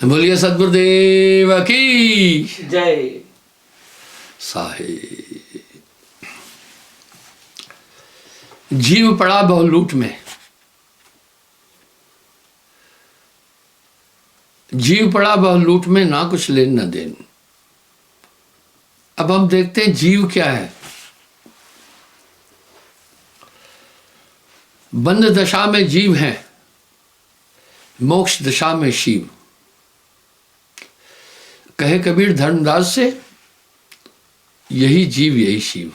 बोलिए सद्गुरुदेव की जय। साहेब। जीव पड़ा बहुलूट में, जीव पड़ा बहुलूट में, ना कुछ लेन न देन। अब हम देखते हैं जीव क्या है। बंध दशा में जीव है, मोक्ष दशा में शिव। कहे कबीर धर्मदास से, यही जीव यही शिव।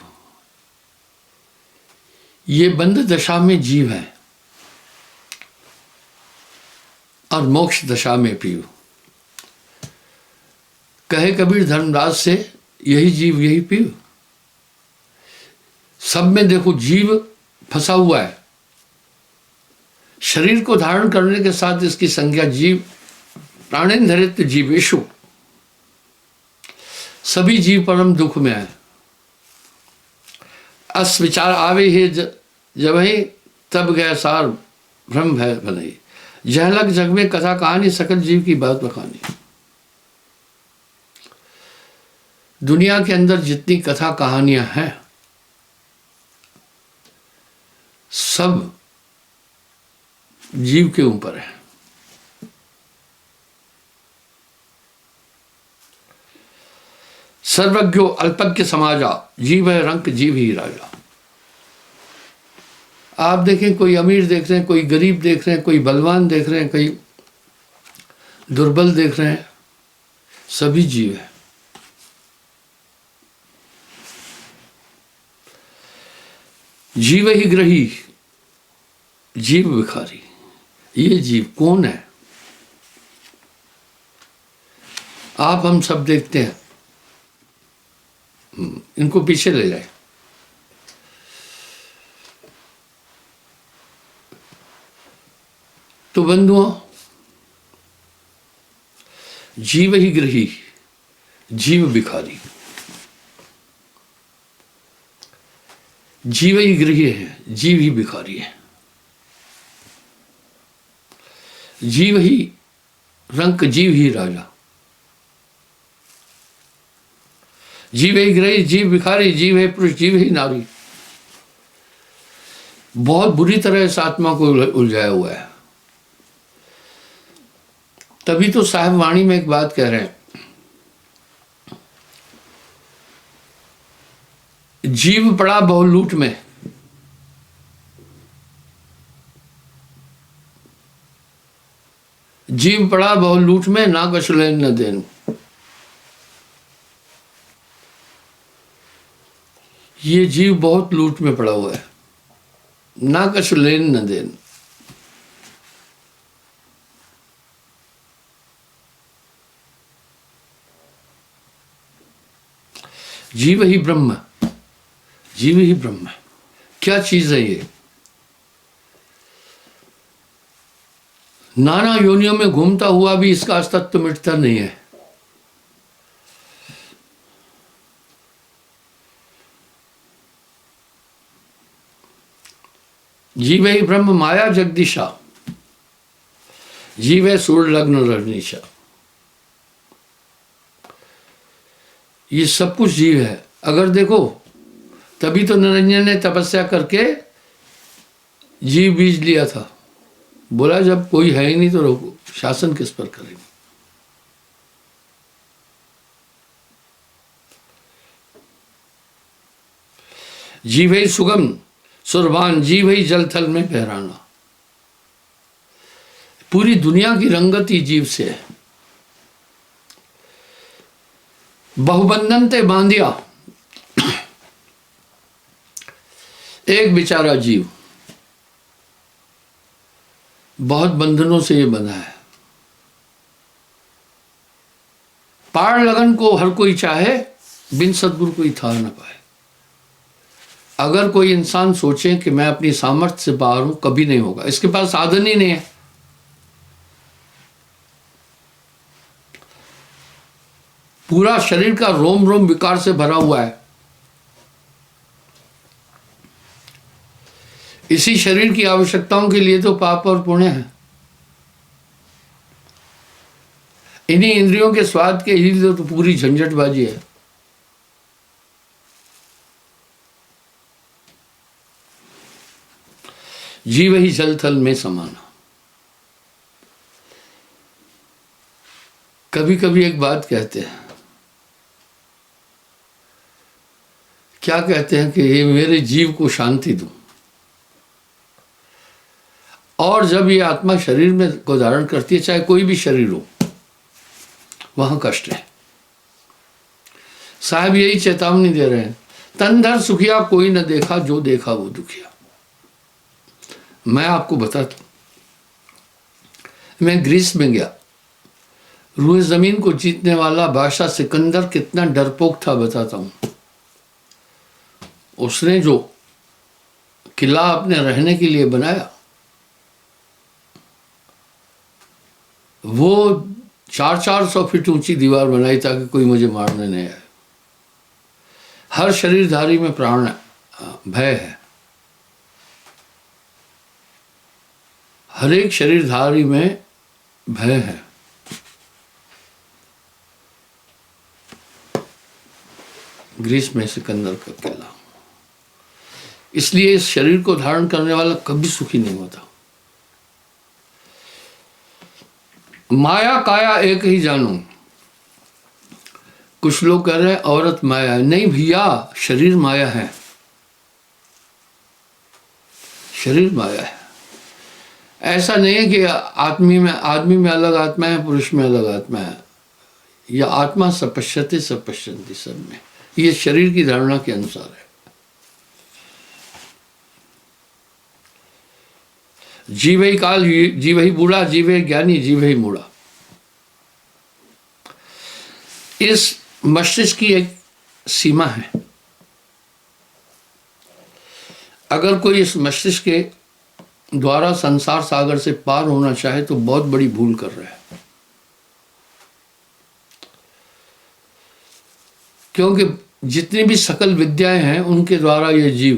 ये बंध दशा में जीव है और मोक्ष दशा में पीव। कहे कबीर धर्मदास से, यही जीव यही पीव। सब में देखो जीव फंसा हुआ है। शरीर को धारण करने के साथ इसकी संज्ञा जीव, प्राणेन धरित जीवेशु। सभी जीव परम दुख में है। अस विचार आवे ही जब ही तब गए सार भ्रम भय भले। जहलक जग में कथा कहानी, सकल जीव की बात बखानी। दुनिया के अंदर जितनी कथा कहानियां हैं, सब जीव के ऊपर है। सर्वज्ञो अल्पज्ञ समाजा, जीव है रंक जीव ही राजा। आप देखें, कोई अमीर देख रहे हैं, कोई गरीब देख रहे हैं, कोई बलवान देख रहे हैं, कोई दुर्बल देख रहे हैं, सभी जीव है। जीव ही ग्रही, जीव भिखारी। ये जीव कौन है? आप हम सब देखते हैं। इनको पीछे ले जाए। तो बंधुओं, जीव ही ग्रही, जीव भिखारी। जीव ही गृही है, जीव ही भिखारी है। जीव ही रंक, जीव ही राजा। जीव ही गृही, जीव भिखारी, जीव है पुरुष, जीव ही नारी। बहुत बुरी तरह इस आत्मा को उलझाया हुआ है। तभी तो साहब वाणी में एक बात कह रहे हैं, जीव पड़ा बहुलूट में। जीव पड़ा बहुलूट में, ना कछ लेन न देन। ये जीव बहुत लूट में पड़ा हुआ है, ना कछ लेन न देन। जीव ही ब्रह्म, जीव ही ब्रह्म। क्या चीज है ये? नाना योनियों में घूमता हुआ भी इसका अस्तित्व मिटता नहीं है। जीव ही ब्रह्म माया जगदीशा, जीव है सूर्य लग्न रजनीशा। ये सब कुछ जीव है। अगर देखो, तभी तो निरंजन ने तपस्या करके जीव बीज लिया था। बोला जब कोई है ही नहीं तो रोको, शासन किस पर करेंगे। जीव ही सुगम सुरबान, जीव ही जल थल में बहराना। पूरी दुनिया की रंगत ही जीव से है। बहुबंधन ते बांधिया, एक बेचारा जीव बहुत बंधनों से ये बंधा है। पार लगन को हर कोई चाहे, बिन सद्गुरु कोई था न पाए। अगर कोई इंसान सोचे कि मैं अपनी सामर्थ्य से बाहर हूं, कभी नहीं होगा। इसके पास साधन ही नहीं है। पूरा शरीर का रोम रोम विकार से भरा हुआ है। इसी शरीर की आवश्यकताओं के लिए तो पाप और पुण्य है। इन्हीं इंद्रियों के स्वाद के ही तो पूरी झंझटबाजी है। जीव ही जल थल में समाना। कभी कभी एक बात कहते हैं, क्या कहते हैं कि ये मेरे जीव को शांति दो। और जब ये आत्मा शरीर में को धारण करती है, चाहे कोई भी शरीर हो, वहां कष्ट है। साहब यही चेतावनी दे रहे हैं, तनधर सुखिया कोई न देखा, जो देखा वो दुखिया। मैं आपको बताता हूं, मैं ग्रीस में गया, रूए जमीन को जीतने वाला बादशाह सिकंदर कितना डरपोक था बताता हूं। उसने जो किला अपने रहने के लिए बनाया, वो 400 फीट ऊंची दीवार बनाई ताकि कोई मुझे मारने नहीं आए। हर शरीरधारी में प्राण भय है, हर एक शरीरधारी में भय है। ग्रीस में सिकंदर का किला। इसलिए इस शरीर को धारण करने वाला कभी सुखी नहीं होता। माया काया एक ही जानू। कुछ लोग कह रहे हैं औरत माया है। नहीं भैया, शरीर माया है, शरीर माया है। ऐसा नहीं है कि आदमी में अलग आत्मा है, पुरुष में अलग आत्मा है। यह आत्मा सपश्यते सपश्यंती सब में, ये शरीर की धारणा के अनुसार है। जीव ही काल, जीव ही बूढ़ा, जीव ही ज्ञानी, जीव ही मूढ़ा। इस मस्तिष्क की एक सीमा है। अगर कोई इस मस्तिष्क के द्वारा संसार सागर से पार होना चाहे तो बहुत बड़ी भूल कर रहा है। क्योंकि जितनी भी सकल विद्याएं हैं उनके द्वारा ये जीव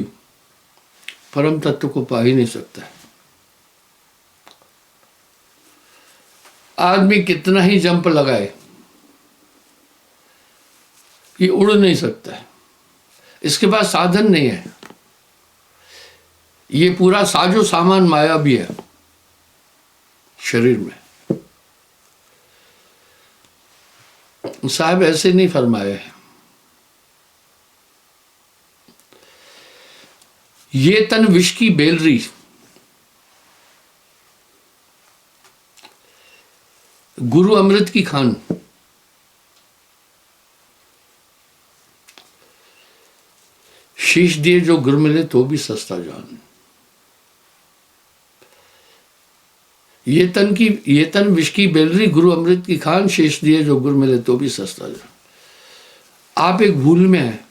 परम तत्व को पा ही नहीं सकता है। आदमी कितना ही जंप लगाए, ये उड़ नहीं सकता है। इसके पास साधन नहीं है। ये पूरा साजो सामान माया भी है शरीर में। साहब ऐसे नहीं फरमाए हैं। ये तन विष की बेलरी, गुरु अमृत की खान। शीश दिए जो गुर मिले तो भी सस्ता जान। ये तन विष की बेलरी, गुरु अमृत की खान, शीश दिए जो गुर मिले तो भी सस्ता जान। आप एक भूल में हैं।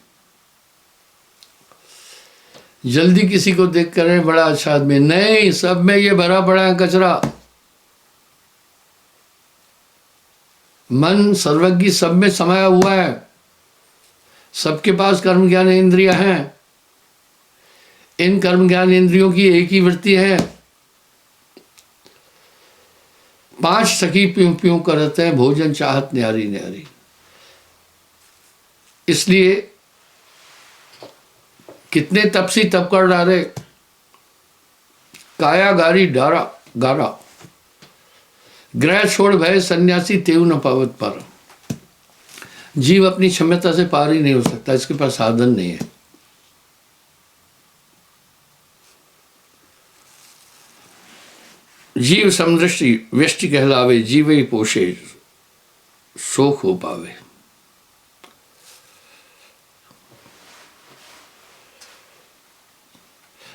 जल्दी किसी को देख कर बड़ा अच्छा आदमी, नहीं, सब में ये भरा पड़ा है कचरा। मन सर्वज्ञ सब में समाया हुआ है। सबके पास कर्म ज्ञान इंद्रियां हैं। इन कर्म ज्ञान इंद्रियों की एक ही वृत्ति है। 5 सखी प्यों प्यों करते हैं, भोजन चाहत न्यारी न्यारी। इसलिए कितने तपसी तप कर डाले, काया गारी डारा गारा, ग्रह छोड़ भय सन्यासी तेव न पावत पर। जीव अपनी क्षमता से पार ही नहीं हो सकता, इसके पास साधन नहीं है। जीव समदृष्टि व्यष्टि कहलावे, जीव ही पोषे शोक हो पावे।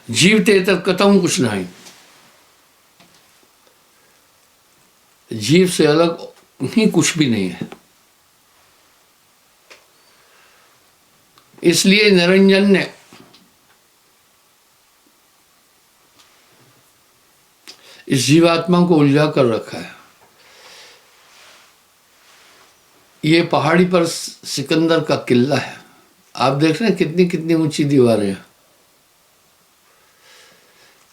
जीव ते तक कतहु कुछ नहीं। जीव से अलग ही कुछ भी नहीं है। इसलिए निरंजन ने इस जीवात्मा को उलझा कर रखा है। ये पहाड़ी पर सिकंदर का किला है। आप देख रहे हैं कितनी कितनी ऊंची दीवारें हैं।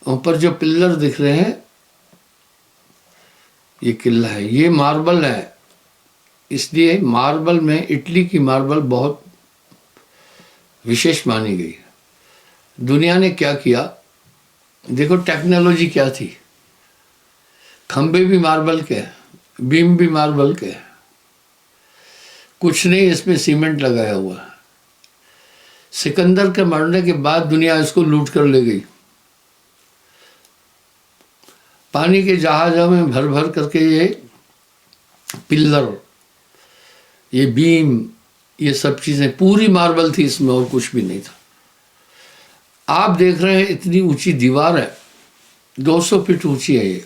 ऊपर जो पिल्लर दिख रहे हैं ये किला है। ये मार्बल है, इसलिए मार्बल में इटली की मार्बल बहुत विशेष मानी गई। दुनिया ने क्या किया, देखो टेक्नोलॉजी क्या थी, खंबे भी मार्बल के, बीम भी मार्बल के, कुछ नहीं इसमें सीमेंट लगाया हुआ। सिकंदर के मरने के बाद दुनिया इसको लूट कर ले गई, पानी के जहाज़ों में भर भर करके ये पिल्लर, ये बीम, ये सब चीज़ें पूरी मार्बल थी इसमें, और कुछ भी नहीं था। आप देख रहे हैं इतनी ऊंची दीवार है, 200 फीट ऊंची है ये।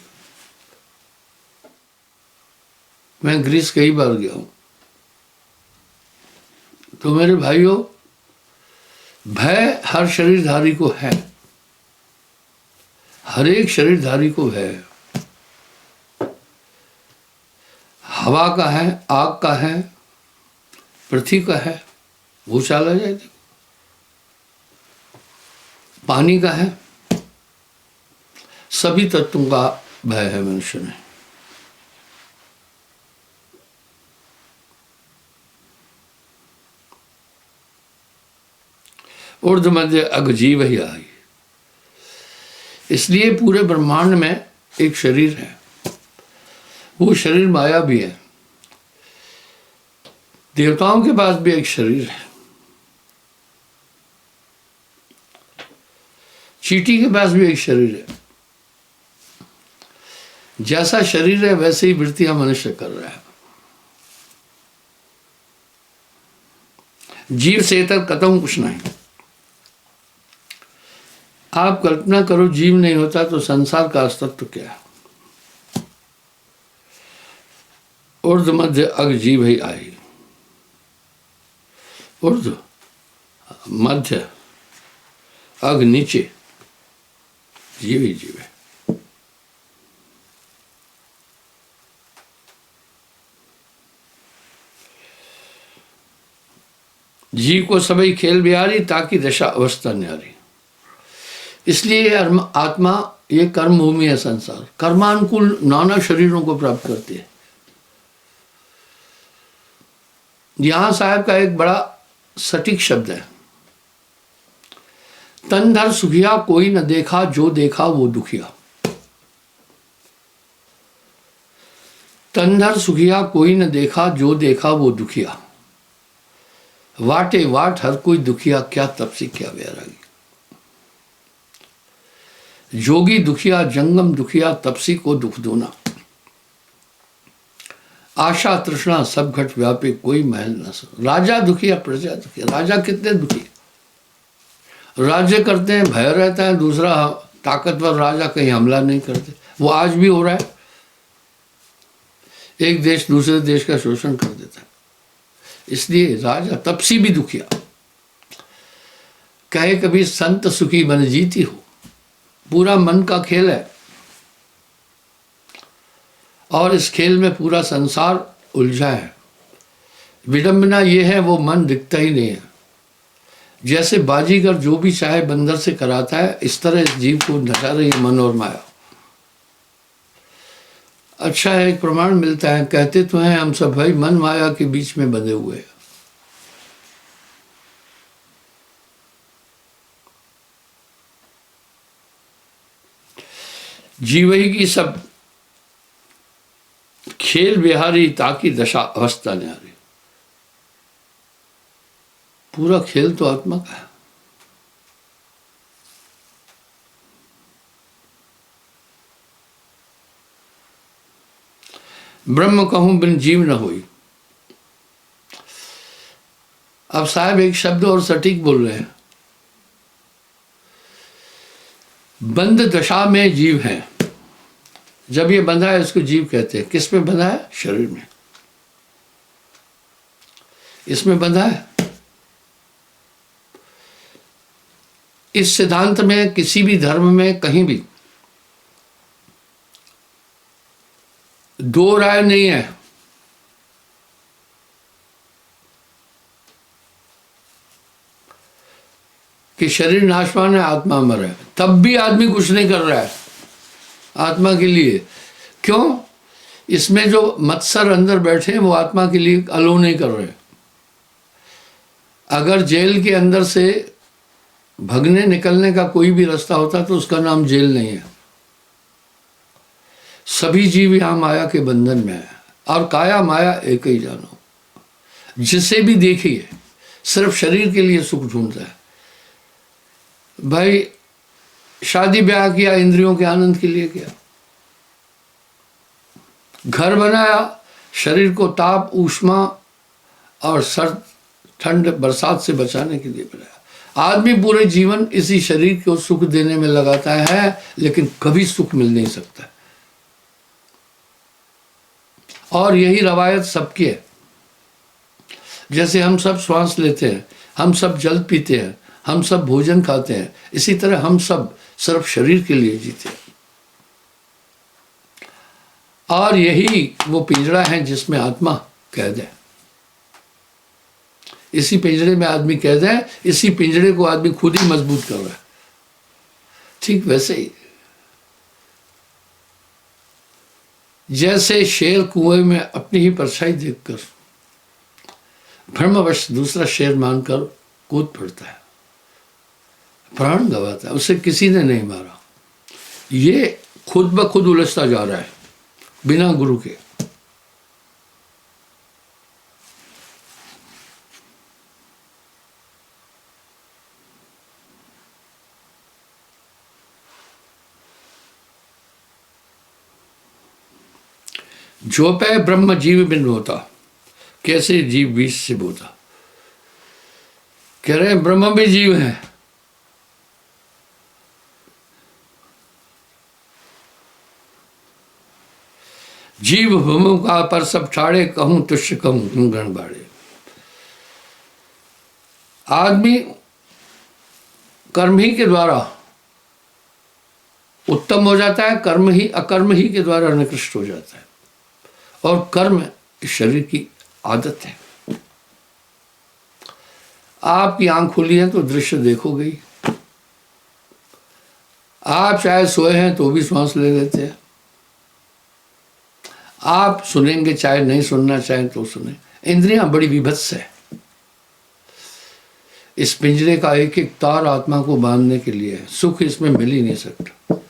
मैं ग्रीस कई बार गया हूं। तो मेरे भाइयों, भय हर शरीरधारी को है, हर एक शरीरधारी को है। हवा का है, आग का है, पृथ्वी का है, भूचाल आ जाए, पानी का है, सभी तत्वों का भय है मनुष्य में। ऊर्ध्व मध्य अग जीव ही आई। इसलिए पूरे ब्रह्मांड में एक शरीर है, वो शरीर माया भी है। देवताओं के पास भी एक शरीर है, चींटी के पास भी एक शरीर है। जैसा शरीर है वैसे ही वृत्तियां मनुष्य कर रहा है। जीव से इतर कतई कुछ नहीं। आप कल्पना करो, जीव नहीं होता तो संसार का अस्तित्व क्या है। ऊर्ध्व मध्य अग जीव ही आई। ऊर्ध्व मध्य अग नीचे, जीव ही जीव है। जीव को सबई खेल बिहारी, ताकि दशा अवस्था न्यारी। इसलिए आत्मा ये कर्म भूमि है। संसार कर्मानुकूल नाना शरीरों को प्राप्त करती है। यहां साहब का एक बड़ा सटीक शब्द है, तन धर सुखिया कोई न देखा, जो देखा वो दुखिया। तन धर सुखिया कोई न देखा, जो देखा वो दुखिया। वाटे वाट हर कोई दुखिया, क्या तपसी क्या वैरागी। जोगी दुखिया जंगम दुखिया, तपसी को दुख दोना। आशा तृष्णा सब घट व्यापे, कोई महल न सक। राजा दुखिया प्रजा दुखिया। राजा कितने दुखी, राज्य करते हैं, भय रहता है, दूसरा ताकतवर राजा कहीं हमला नहीं करते। वो आज भी हो रहा है, एक देश दूसरे देश का शोषण कर देता है। इसलिए राजा तपसी भी दुखिया। कहे कभी संत सुखी मन जीती हो। पूरा मन का खेल है, और इस खेल में पूरा संसार उलझा है। विडंबना ये है, वो मन दिखता ही नहीं है। जैसे बाजीगर जो भी चाहे बंदर से कराता है, इस तरह इस जीव को नचा रही है मन और माया। अच्छा है, एक प्रमाण मिलता है, कहते तो हैं हम सब भाई मन माया के बीच में बंधे हुए हैं। जीव ही की सब खेल बिहारी, ताकि दशा अवस्था न्यारी। पूरा खेल तो आत्मा का है। ब्रह्म कहूं बिन जीव न होई। अब साहब एक शब्द और सटीक बोल रहे हैं, बंद दशा में जीव है। जब ये बंधा है इसको जीव कहते हैं। किस में बंधा है? शरीर में, इसमें बंधा है। इस सिद्धांत में किसी भी धर्म में कहीं भी दो राय नहीं है। कि शरीर नाशवान है, आत्मा अमर है। तब भी आदमी कुछ नहीं कर रहा है आत्मा के लिए। क्यों? इसमें जो मत्सर अंदर बैठे हैं वो आत्मा के लिए अलो नहीं कर रहे। अगर जेल के अंदर से भगने निकलने का कोई भी रास्ता होता तो उसका नाम जेल नहीं है। सभी जीव यहां माया के बंधन में है, और काया माया एक ही जानो। जिसे भी देखिए सिर्फ शरीर के लिए सुख ढूंढता है। भाई शादी ब्याह किया इंद्रियों के आनंद के लिए किया, घर बनाया शरीर को ताप ऊष्मा और सर्द ठंड बरसात से बचाने के लिए बनाया। आदमी पूरे जीवन इसी शरीर को सुख देने में लगाता है, लेकिन कभी सुख मिल नहीं सकता। और यही रवायत सबकी है। जैसे हम सब श्वास लेते हैं, हम सब जल पीते हैं, हम सब भोजन खाते हैं, इसी तरह हम सब सिर्फ शरीर के लिए जीते हैं। और यही वो पिंजड़ा है जिसमें आत्मा कैद है। इसी पिंजड़े में आदमी कैद है, इसी पिंजड़े को आदमी खुद ही मजबूत कर रहा है। ठीक वैसे ही जैसे शेर कुएं में अपनी ही परछाई देखकर भ्रमवश दूसरा शेर मानकर कूद पड़ता है, प्राण गंवाता है, उसे किसी ने नहीं मारा। ये खुद ब खुद उलझता जा रहा है बिना गुरु के। जो पे ब्रह्म जीव बिन होता, कैसे जीव बीज से बोता। कह रहे हैं ब्रह्म भी जीव है, जीव भूमि का पर सब ठाड़े, कहूं तुष्य कहूं गण बाड़े। आदमी कर्म ही के द्वारा उत्तम हो जाता है, कर्म ही अकर्म ही के द्वारा निकृष्ट हो जाता है। और कर्म इस शरीर की आदत है। आपकी आंख खुली है तो दृश्य देखोगे ही। आप चाहे सोए हैं तो भी श्वास ले लेते हैं। आप सुनेंगे चाहे नहीं सुनना चाहें तो सुने। इंद्रियां बड़ी विभत्स है। इस पिंजरे का एक एक तार आत्मा को बांधने के लिए है। सुख इसमें मिल ही नहीं सकता।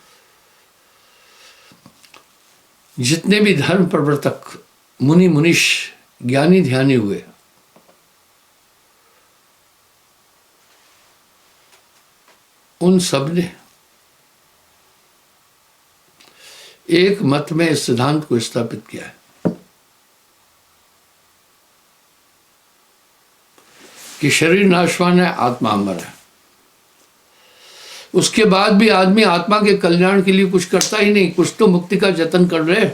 जितने भी धर्म प्रवर्तक मुनि मुनीष ज्ञानी ध्यानी हुए, उन सब ने एक मत में इस सिद्धांत को स्थापित किया है कि शरीर नाशवान है, आत्मा अमर है। उसके बाद भी आदमी आत्मा के कल्याण के लिए कुछ करता ही नहीं। कुछ तो मुक्ति का जतन कर रहे,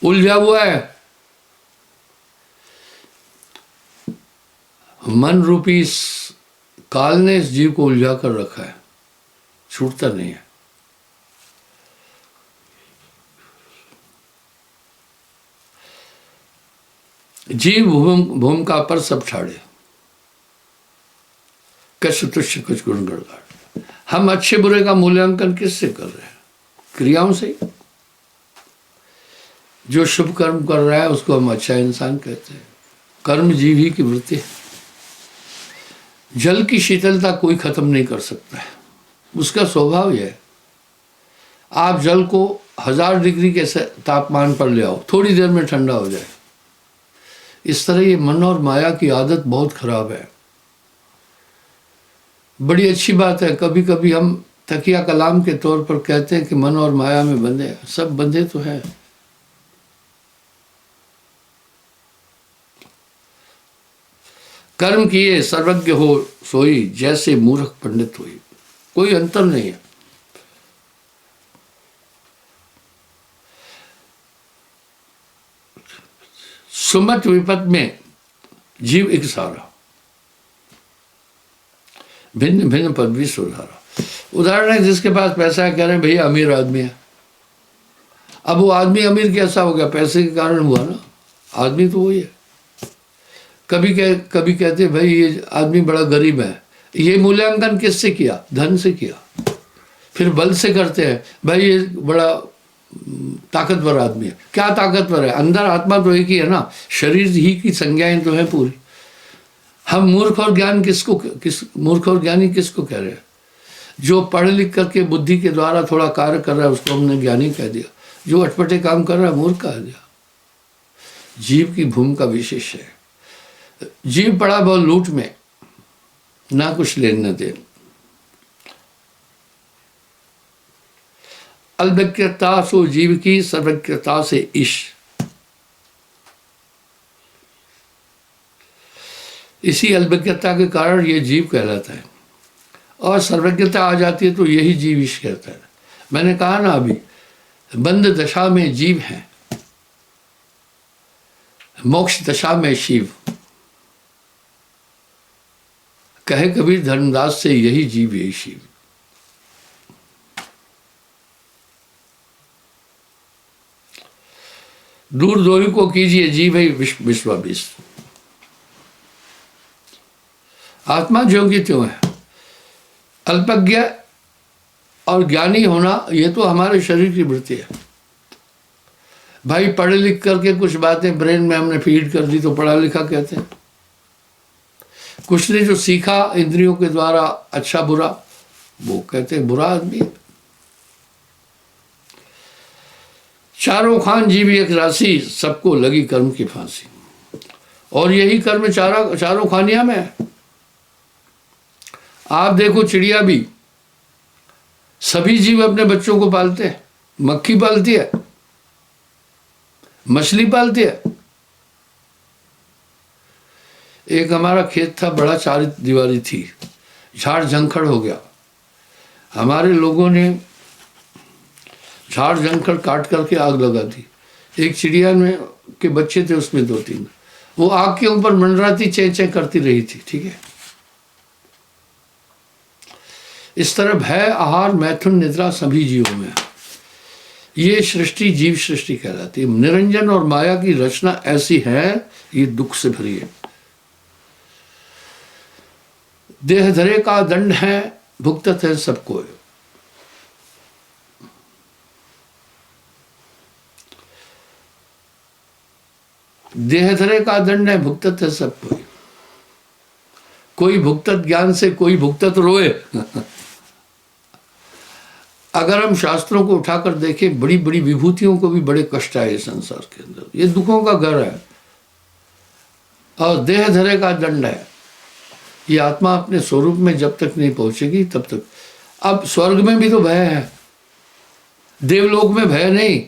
उलझा हुआ है। मन रूपी काल ने इस जीव को उलझा कर रखा है, छूटता नहीं है। जीव भूमिका पर सब ठाड़े, कश तुष्य कुछ गुण गड़गाड़। हम अच्छे बुरे का मूल्यांकन किससे कर रहे हैं? क्रियाओं से। जो शुभ कर्म कर रहा है उसको हम अच्छा इंसान कहते हैं। कर्म जीव ही की वृत्ति है। जल की शीतलता कोई खत्म नहीं कर सकता है, उसका स्वभाव यह है। आप जल को 1000 डिग्री के तापमान पर ले आओ, थोड़ी देर में ठंडा हो जाए। इस तरह ये मन और माया की आदत बहुत खराब है। बड़ी अच्छी बात है, कभी कभी हम तकिया कलाम के तौर पर कहते हैं कि मन और माया में बंधे हैं। सब बंधे तो हैं। कर्म किए सर्वज्ञ हो सोई, जैसे मूर्ख पंडित हुई। कोई अंतर नहीं है। सुमत विपत में जीव एक सारा, भिन्न भिन्न पदवी सुधारा। उदाहरण है, जिसके पास पैसा है, कह रहे हैं भैया अमीर आदमी है। अब वो आदमी अमीर कैसा हो गया? पैसे के कारण हुआ ना। आदमी तो वही है। कभी कहते भाई ये आदमी बड़ा गरीब है। ये मूल्यांकन किससे किया? धन से किया। फिर बल से करते हैं, भाई ये बड़ा ताकतवर आदमी है। क्या ताकतवर है? अंदर आत्मा तो एक ही है ना, शरीर ही की संज्ञाएं तो है पूरी। हम मूर्ख और मूर्ख और ज्ञानी किसको कह रहे हैं? जो पढ़ लिख करके बुद्धि के द्वारा थोड़ा कार्य कर रहा है उसको हमने ज्ञानी कह दिया, जो अटपटे काम कर रहा है मूर्ख कह दिया। जीव की भूमिका विशेष है। जीव पड़ा बहुत लूट में, ना कुछ लेने दे। अल्पज्ञता सो जीव की, सर्वज्ञता से ईश। इसी अल्पज्ञता के कारण ये जीव कहलाता है, और सर्वज्ञता आ जाती है तो यही जीव ईश कहता है। मैंने कहा ना अभी, बंद दशा में जीव है, मोक्ष दशा में शिव। कहे कबीर धर्मदास से, यही जीव यही शिव। दूर दोही को कीजिए, जीव है विश्वाभीष। आत्मा ज्यों की त्यों है। अल्पज्ञ और ज्ञानी होना ये तो हमारे शरीर की वृत्ति है। भाई पढ़े लिख करके कुछ बातें ब्रेन में हमने फीड कर दी तो पढ़ा लिखा कहते हैं। कुछ ने जो सीखा इंद्रियों के द्वारा अच्छा बुरा, वो कहते हैं बुरा आदमी। चारों खान जीव एक राशि, सबको लगी कर्म की फांसी। और यही कर्म चारों खानिया में है। आप देखो चिड़िया भी, सभी जीव अपने बच्चों को पालते हैं। मक्खी पालती है, मछली पालती है। एक हमारा खेत था, बड़ा 4 दीवारी थी, झाड़ झंखड़ हो गया। हमारे लोगों ने झाड़ झंखड़ काट करके आग लगा दी। एक चिड़िया में के बच्चे थे, उसमें 2-3, वो आग के ऊपर मंडराती चें चें करती रही थी। ठीक है, इस तरह भय, आहार, मैथुन, निद्रा सभी जीवों में है। ये सृष्टि जीव सृष्टि कहलाती है। निरंजन और माया की रचना ऐसी है, ये दुख से भरी है। देह धरे का दंड है, भुगतत है सबको। देह धरे का दंड है, भुगतत है सबको। कोई भुगतत ज्ञान से, कोई भुगतत रोए। अगर हम शास्त्रों को उठाकर देखें, बड़ी बड़ी विभूतियों को भी बड़े कष्ट आए संसार के अंदर। ये दुखों का घर है। और देह धरे का दंड है। ये आत्मा अपने स्वरूप में जब तक नहीं पहुंचेगी तब तक। अब स्वर्ग में भी तो भय है, देवलोक में भय नहीं,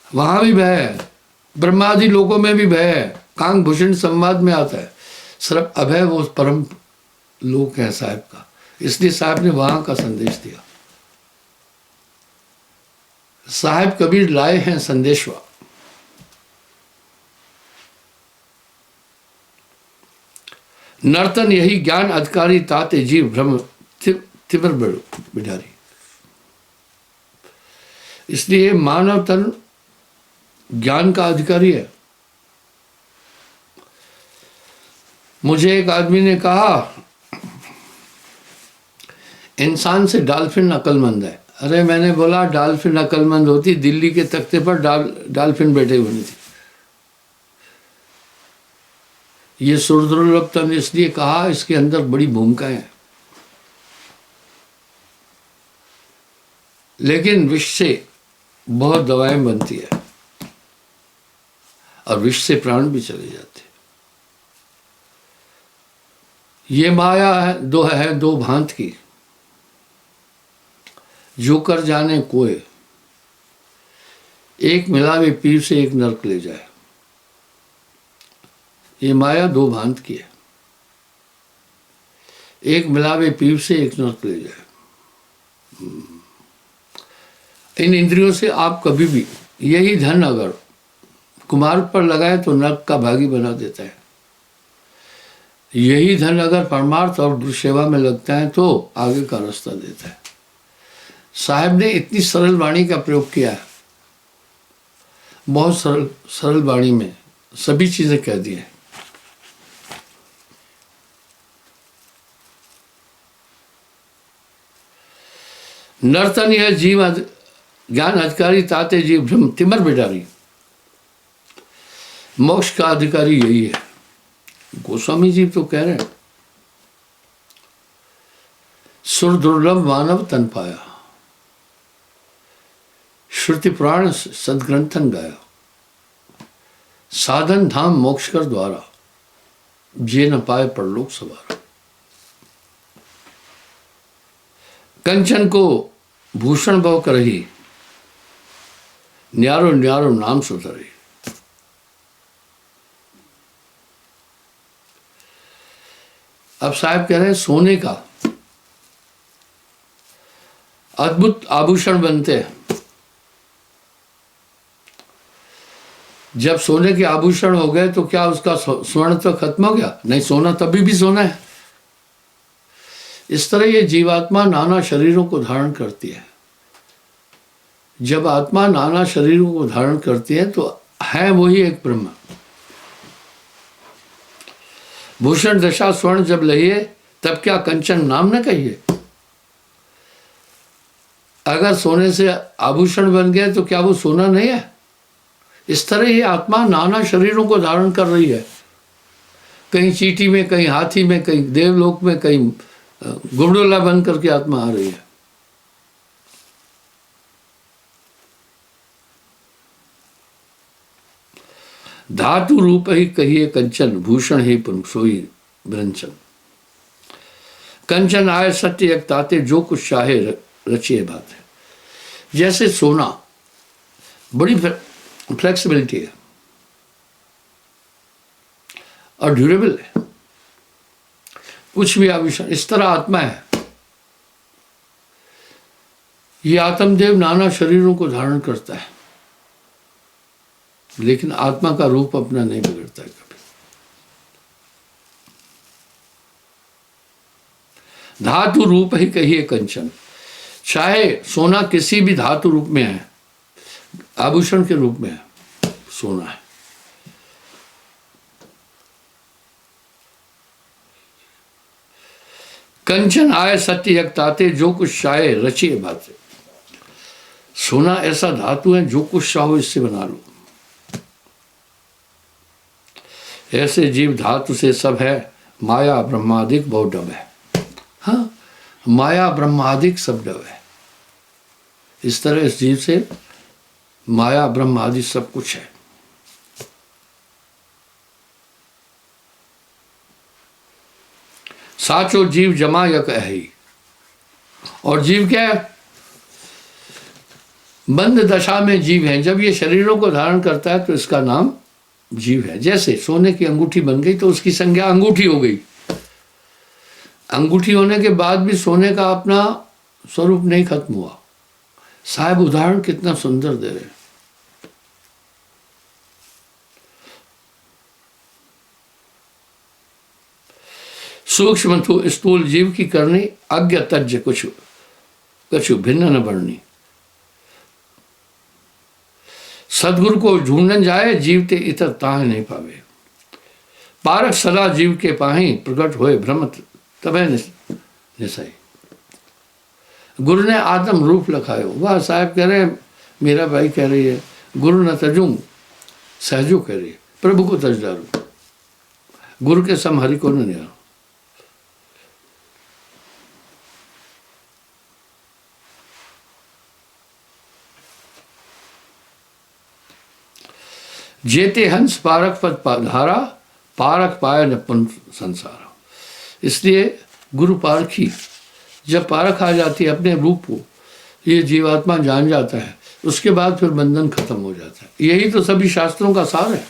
वहां भी भय है, ब्रह्मादि लोकों में भी भय है। कांग भूषण संवाद में आता है, सिर्फ अभय वो परम लोक है साहब का। इसलिए साहब ने वहां का संदेश दिया। साहब कबीर लाए हैं संदेशवा। नर्तन यही ज्ञान अधिकारी, ताते जीव भ्रम तिबर बिडारी। इसलिए मानव तन ज्ञान का अधिकारी है। मुझे एक आदमी ने कहा, इंसान से डॉल्फिन अक्लमंद है। अरे मैंने बोला, डॉल्फिन अक्लमंद होती, दिल्ली के तख्ते पर डॉल्फिन बैठे हुए थे। ये सुरदुर्लभ ने इसलिए कहा, इसके अंदर बड़ी भूमिकाएं हैं। लेकिन विष से बहुत दवाएं बनती है, और विष से प्राण भी चले जाते। ये माया है दो भांत की, जो कर जाने कोय। एक मिलावे पीर से, एक नरक ले जाए। ये माया 2 भांत की है, एक मिलावे पीर से, एक नरक ले जाए। इन इंद्रियों से आप कभी भी यही धन अगर कुमार पर लगाए तो नरक का भागी बना देता है। यही धन अगर परमार्थ और गुरु सेवा में लगता है तो आगे का रास्ता देता है। साहब ने इतनी सरल वाणी का प्रयोग किया है, बहुत सरल वाणी में सभी चीजें कह दी हैं। नर्तन यह जीव ज्ञान अधिकारी ताते जीव ब्रह्म तिमर बिडारी। मोक्ष का अधिकारी यही है। गोस्वामी जी तो कह रहे हैं, सुर दुर्लभ मानव तन पाया, श्रुति पुराण सदग्रंथन गाया, साधन धाम मोक्ष कर द्वारा, जे न पाए परलोक सवारा। कंचन को भूषण भव करही, न्यारो न्यारो नाम सुधरी। अब साहब कह रहे हैं सोने का अद्भुत आभूषण बनते हैं। जब सोने के आभूषण हो गए तो क्या उसका स्वर्ण तो खत्म हो गया? नहीं, सोना तभी भी सोना है। इस तरह ये जीवात्मा नाना शरीरों को धारण करती है। जब आत्मा नाना शरीरों को धारण करती है तो है वही एक ब्रह्म। भूषण दशा स्वर्ण जब लहिए, तब क्या कंचन नाम न कहिए। अगर सोने से आभूषण बन गए तो क्या वो सोना नहीं है? इस तरह ये आत्मा नाना शरीरों को धारण कर रही है। कहीं चींटी में, कहीं हाथी में, कहीं देवलोक में, कहीं गुबडोला बन करके आत्मा आ रही है। धातु रूप ही कहिए कंचन, भूषण ही पुन सोई ब्रंचन। कंचन आए सत्य एक ताते, जो कुछ चाहे रचिए बात है। जैसे सोना बड़ी फ्लेक्सिबिलिटी है और ड्यूरेबल है, कुछ भी आभूषण। इस तरह आत्मा है। ये आत्मदेव नाना शरीरों को धारण करता है, लेकिन आत्मा का रूप अपना नहीं बिगड़ता है कभी। धातु रूप ही कहिए कंचन, चाहे सोना किसी भी धातु रूप में है, आभूषण के रूप में है, सोना है। कंचन आए सत्य एक ताते, जो कुछ चाहे रचिए बातें। सोना ऐसा धातु है, जो कुछ चाहो इससे बना लो। ऐसे जीव धातु से सब है, माया ब्रह्मादिक बहुत डब है। हाँ, माया ब्रह्मादिक सब डब है। इस तरह इस जीव से माया ब्रह्म आदि सब कुछ है। साचो जीव जमा यक है। और जीव क्या है? बंद दशा में जीव है। जब ये शरीरों को धारण करता है तो इसका नाम जीव है। जैसे सोने की अंगूठी बन गई तो उसकी संज्ञा अंगूठी हो गई। अंगूठी होने के बाद भी सोने का अपना स्वरूप नहीं खत्म हुआ। साहब उदाहरण कितना सुंदर दे रहे हैं। सूक्ष्म स्थूल जीव की करनी, अज्ञ तज्ज कुछ कछु भिन्न न बढ़नी। सदगुरु को ढूंढन जाए, जीवते इतर ताहे नहीं पावे। पारक सदा जीव के पाही, प्रकट होए भ्रम तबे निसाई। गुरु ने आत्म रूप लखायो। वह साहब कह रहे हैं, मेरा भाई कह रही है, गुरु न तजूं सहजो कह रही है, प्रभु को तज डालो। गुरु के सम हरि को न निहारो। जेते हंस पारक पद धारा, पारक पाया न पुन संसार। इसलिए गुरु पारखी, जब पारख आ जाती है अपने रूप को, ये जीवात्मा जान जाता है, उसके बाद फिर बंधन खत्म हो जाता है। यही तो सभी शास्त्रों का सार है।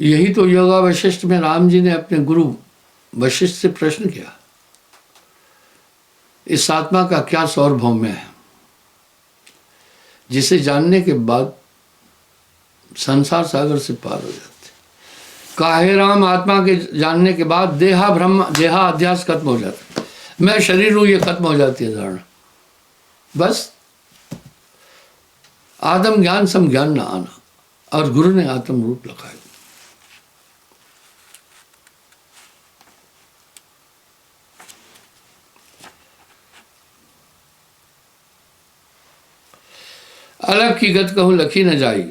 यही तो योगा वशिष्ठ में राम जी ने अपने गुरु वशिष्ठ से प्रश्न किया, इस आत्मा का क्या सार्वभौम्य है, जिसे जानने के बाद संसार सागर से पार हो जाते। काहे राम, आत्मा के जानने के बाद देहा ब्रह्म, देहा अध्यास खत्म हो जाता है। मैं शरीर हूं, ये खत्म हो जाती है धारणा। बस आत्म ज्ञान सम ज्ञान ना आना। और गुरु ने आत्म रूप लगाया। अलग की गत कहूँ लखी न जाई,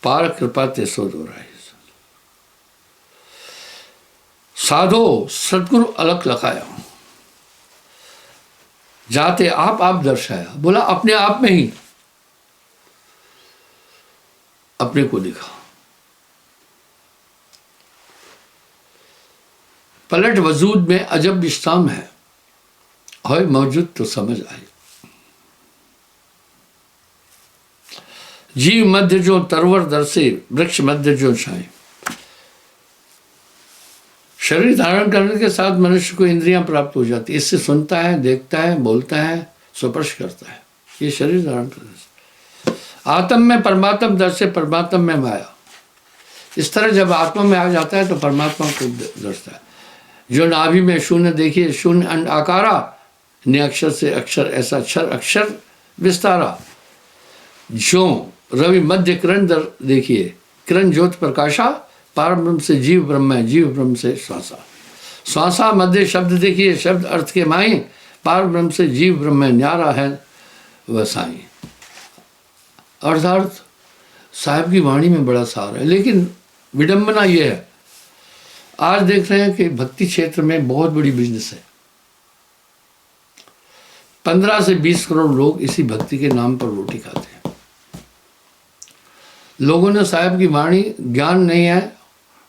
पार कृपा ते सो दो राई। साधो सतगुरु अलग लखाया, जाते आप दर्शाया। बोला अपने आप में ही अपने को दिखा। पलट वजूद में अजब विश्राम है, होय मौजूद तो समझ आई। जीव मध्य जो तरवर दर्शे, वृक्ष मध्य जो छाए। शरीर धारण करने के साथ मनुष्य को इंद्रियां प्राप्त हो जाती है। इससे सुनता है, देखता है, बोलता है, स्पर्श करता है। ये शरीर धारण करने से। आत्म में परमात्म दर्शे, परमात्म में माया। इस तरह जब आत्मा में आ जाता है तो परमात्मा को दर्शता है। जो नाभि में शून्य देखिए, शून्य अंड आकारा, ने अक्षर से अक्षर ऐसा अक्षर अक्षर विस्तारा। जो रवि मध्य किरण देखिए, किरण ज्योत प्रकाशा, पार ब्रह्म से जीव ब्रह्म है, जीव ब्रह्म से श्वासा। श्वासा मध्य शब्द देखिए, शब्द अर्थ के माई, पार ब्रह्म से जीव ब्रह्म है, न्यारा है वह साई। अर्थात साहब की वाणी में बड़ा सार है। लेकिन विडंबना यह है, आज देख रहे हैं कि भक्ति क्षेत्र में बहुत बड़ी बिजनेस है। 15 से 20 करोड़ लोग इसी भक्ति के नाम पर रोटी खाते हैं। लोगों ने साहब की वाणी, ज्ञान नहीं है,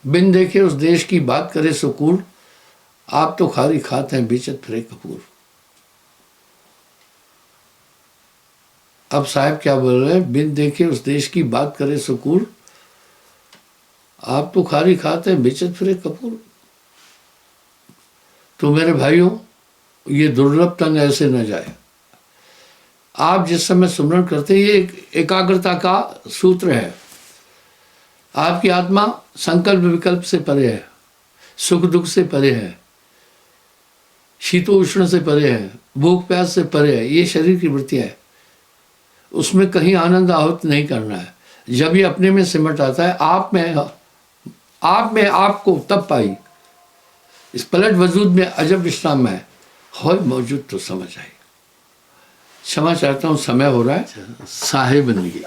बिन देखे उस देश की बात करे सुकूर, आप तो खारी खाते हैं बेचत फिरे कपूर। अब साहब क्या बोल रहे हैं, बिन देखे उस देश की बात करे सुकूर, आप तो खारी खाते हैं बेचत फिरे कपूर। तो मेरे भाइयों, ये दुर्लभ तंग ऐसे न जाए। आप जिस समय सुमरण करते हैं, ये एकाग्रता का सूत्र है। आपकी आत्मा संकल्प विकल्प से परे है, सुख दुख से परे है, शीतोष्ण से परे है, भूख प्यास से परे है। ये शरीर की वृत्तियां है, उसमें कहीं आनंद आहूत नहीं करना है। जब ये अपने में सिमट आता है, आप में आपको तब पाई। इस पलट वजूद में अजब विश्राम है, होय मौजूद तो समझ आई। क्षमा चाहता हूँ, समय हो रहा है। साहिब बन गई।